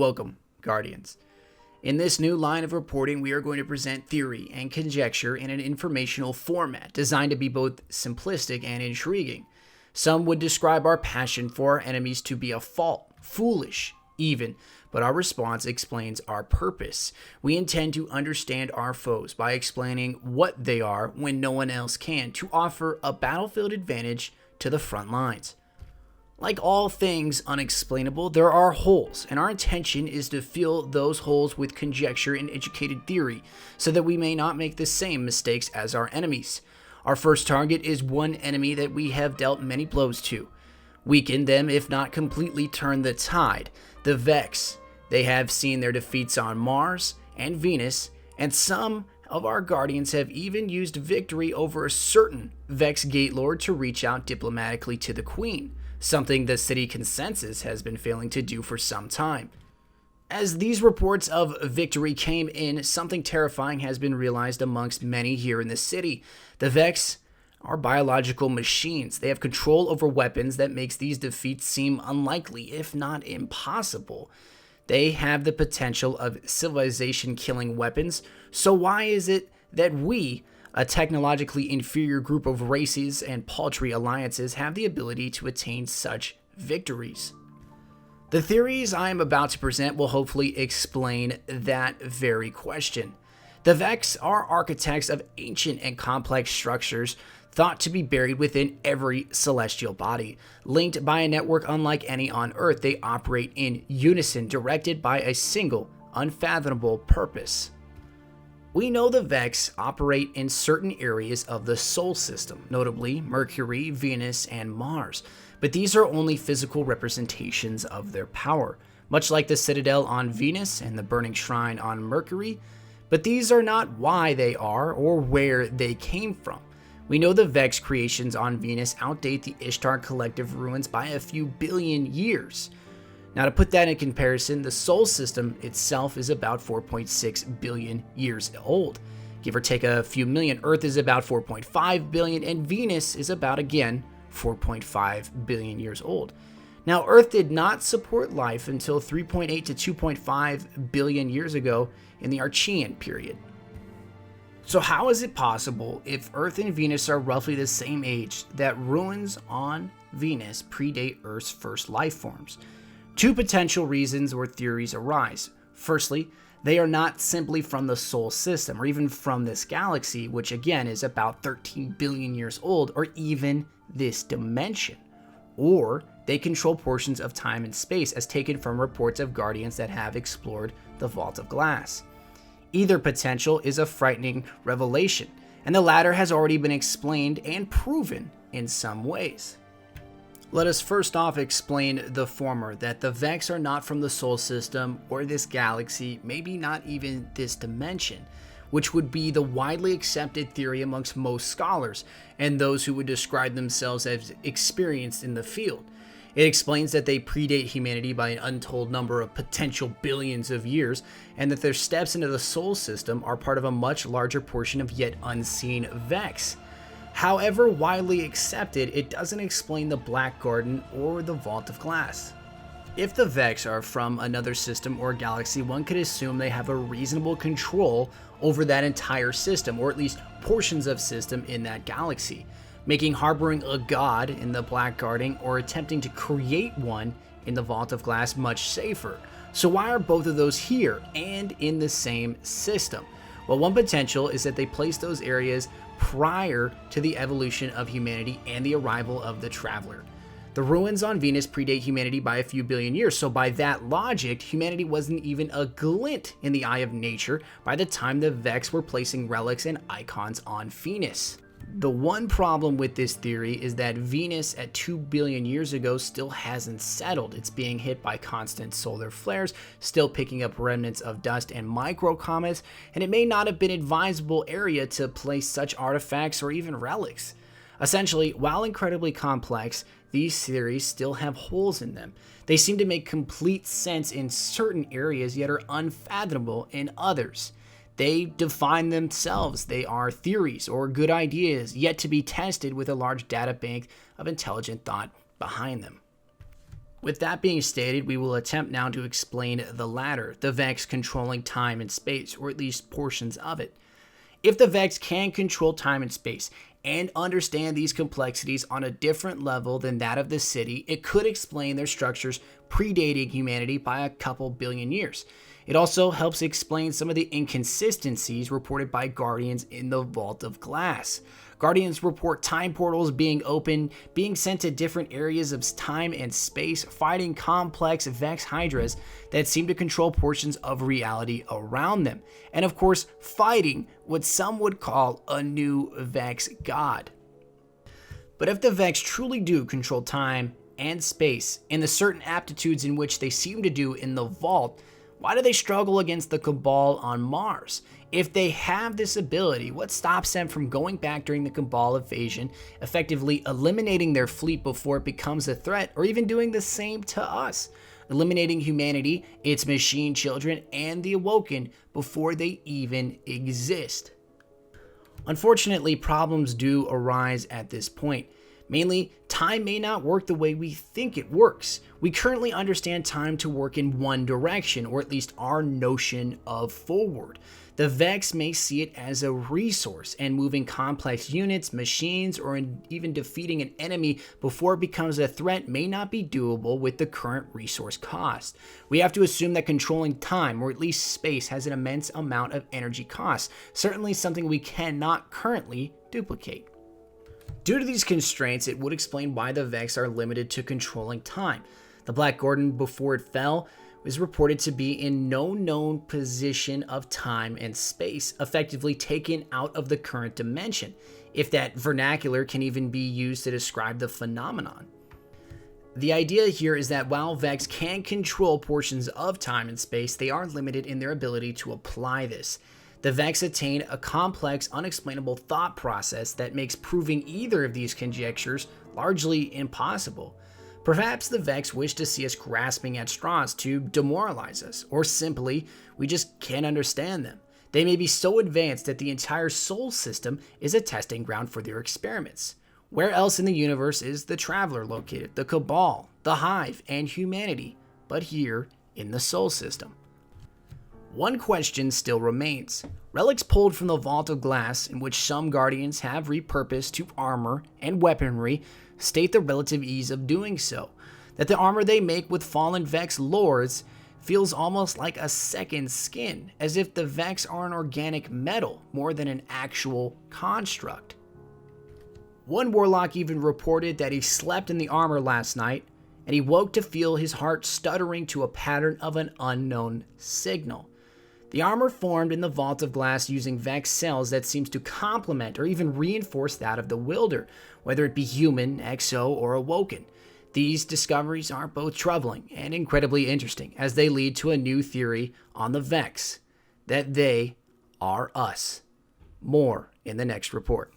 Welcome, Guardians. In this new line of reporting, we are going to present theory and conjecture in an informational format designed to be both simplistic and intriguing. Some would describe our passion for our enemies to be a fault, foolish, even, but our response explains our purpose. We intend to understand our foes by explaining what they are when no one else can, to offer a battlefield advantage to the front lines. Like all things unexplainable, there are holes, and our intention is to fill those holes with conjecture and educated theory, so that we may not make the same mistakes as our enemies. Our first target is one enemy that we have dealt many blows to. Weaken them, if not completely turn the tide. The Vex. They have seen their defeats on Mars and Venus, and some of our Guardians have even used victory over a certain Vex Gate Lord to reach out diplomatically to the Queen, something the city consensus has been failing to do for some time. As these reports of victory came in, something terrifying has been realized amongst many here in the city. The Vex are biological machines. They have control over weapons that makes these defeats seem unlikely, if not impossible. They have the potential of civilization-killing weapons, so why is it that we, a technologically inferior group of races and paltry alliances, have the ability to attain such victories? The theories I am about to present will hopefully explain that very question. The Vex are architects of ancient and complex structures thought to be buried within every celestial body. Linked by a network unlike any on Earth, they operate in unison, directed by a single, unfathomable purpose. We know the Vex operate in certain areas of the Sol system, notably Mercury, Venus, and Mars, but these are only physical representations of their power, much like the Citadel on Venus and the Burning Shrine on Mercury, but these are not why they are or where they came from. We know the Vex creations on Venus outdate the ISHTAR collective ruins by a few billion years. Now, to put that in comparison, the Sol system itself is about 4.6 billion years old. Give or take a few million, Earth is about 4.5 billion, and Venus is about, again, 4.5 billion years old. Now, Earth did not support life until 3.8 to 2.5 billion years ago in the Archean period. So how is it possible, if Earth and Venus are roughly the same age, that ruins on Venus predate Earth's first life forms? Two potential reasons or theories arise. Firstly, they are not simply from the Sol system or even from this galaxy, which again is about 13 billion years old, or even this dimension. Or they control portions of time and space, as taken from reports of Guardians that have explored the Vault of Glass. Either potential is a frightening revelation, and the latter has already been explained and proven in some ways. Let us first off explain the former, that the Vex are not from the Sol system or this galaxy, maybe not even this dimension, which would be the widely accepted theory amongst most scholars and those who would describe themselves as experienced in the field. It explains that they predate humanity by an untold number of potential billions of years, and that their steps into the Sol system are part of a much larger portion of yet unseen Vex. However widely accepted, it doesn't explain the Black Garden or the Vault of Glass. If the Vex are from another system or galaxy, one could assume they have a reasonable control over that entire system, or at least portions of system in that galaxy, making harboring a god in the Black Garden or attempting to create one in the Vault of Glass much safer. So why are both of those here and in the same system? Well, one potential is that they place those areas prior to the evolution of humanity and the arrival of the Traveler. The ruins on Venus predate humanity by a few billion years, so by that logic, humanity wasn't even a glint in the eye of nature by the time the Vex were placing relics and icons on Venus. The one problem with this theory is that Venus at 2 billion years ago still hasn't settled. It's being hit by constant solar flares, still picking up remnants of dust and microcomets, and it may not have been an advisable area to place such artifacts or even relics. Essentially, while incredibly complex, these theories still have holes in them. They seem to make complete sense in certain areas, yet are unfathomable in others. They define themselves. They are theories or good ideas yet to be tested with a large data bank of intelligent thought behind them. With that being stated, we will attempt now to explain the latter, the Vex controlling time and space, or at least portions of it. If the Vex can control time and space and understand these complexities on a different level than that of the city, it could explain their structures predating humanity by a couple billion years. It also helps explain some of the inconsistencies reported by Guardians in the Vault of Glass. Guardians report time portals being open, being sent to different areas of time and space, fighting complex Vex Hydras that seem to control portions of reality around them, and of course, fighting what some would call a new Vex god. But if the Vex truly do control time and space, and the certain aptitudes in which they seem to do in the Vault, why do they struggle against the Cabal on Mars? If they have this ability, what stops them from going back during the Cabal invasion, effectively eliminating their fleet before it becomes a threat, or even doing the same to us, eliminating humanity, its machine children, and the Awoken before they even exist? Unfortunately, problems do arise at this point. Mainly, time may not work the way we think it works. We currently understand time to work in one direction, or at least our notion of forward. The Vex may see it as a resource, and moving complex units, machines, or even defeating an enemy before it becomes a threat may not be doable with the current resource cost. We have to assume that controlling time, or at least space, has an immense amount of energy cost, certainly something we cannot currently duplicate. Due to these constraints, it would explain why the Vex are limited to controlling time. The Black Gordon, before it fell, was reported to be in no known position of time and space, effectively taken out of the current dimension, if that vernacular can even be used to describe the phenomenon. The idea here is that while Vex can control portions of time and space, they are limited in their ability to apply this. The Vex attain a complex, unexplainable thought process that makes proving either of these conjectures largely impossible. Perhaps the Vex wish to see us grasping at straws to demoralize us, or simply, we just can't understand them. They may be so advanced that the entire Sol system is a testing ground for their experiments. Where else in the universe is the Traveler located, the Cabal, the Hive, and humanity, but here in the Sol system? One question still remains. Relics pulled from the Vault of Glass, in which some Guardians have repurposed to armor and weaponry, state the relative ease of doing so. That the armor they make with fallen Vex lords feels almost like a second skin, as if the Vex are an organic metal more than an actual construct. One Warlock even reported that he slept in the armor last night, and he woke to feel his heart stuttering to a pattern of an unknown signal. The armor formed in the Vault of Glass using Vex cells that seems to complement or even reinforce that of the Wielder, whether it be human, exo, or awoken. These discoveries are both troubling and incredibly interesting as they lead to a new theory on the Vex, that they are us. More in the next report.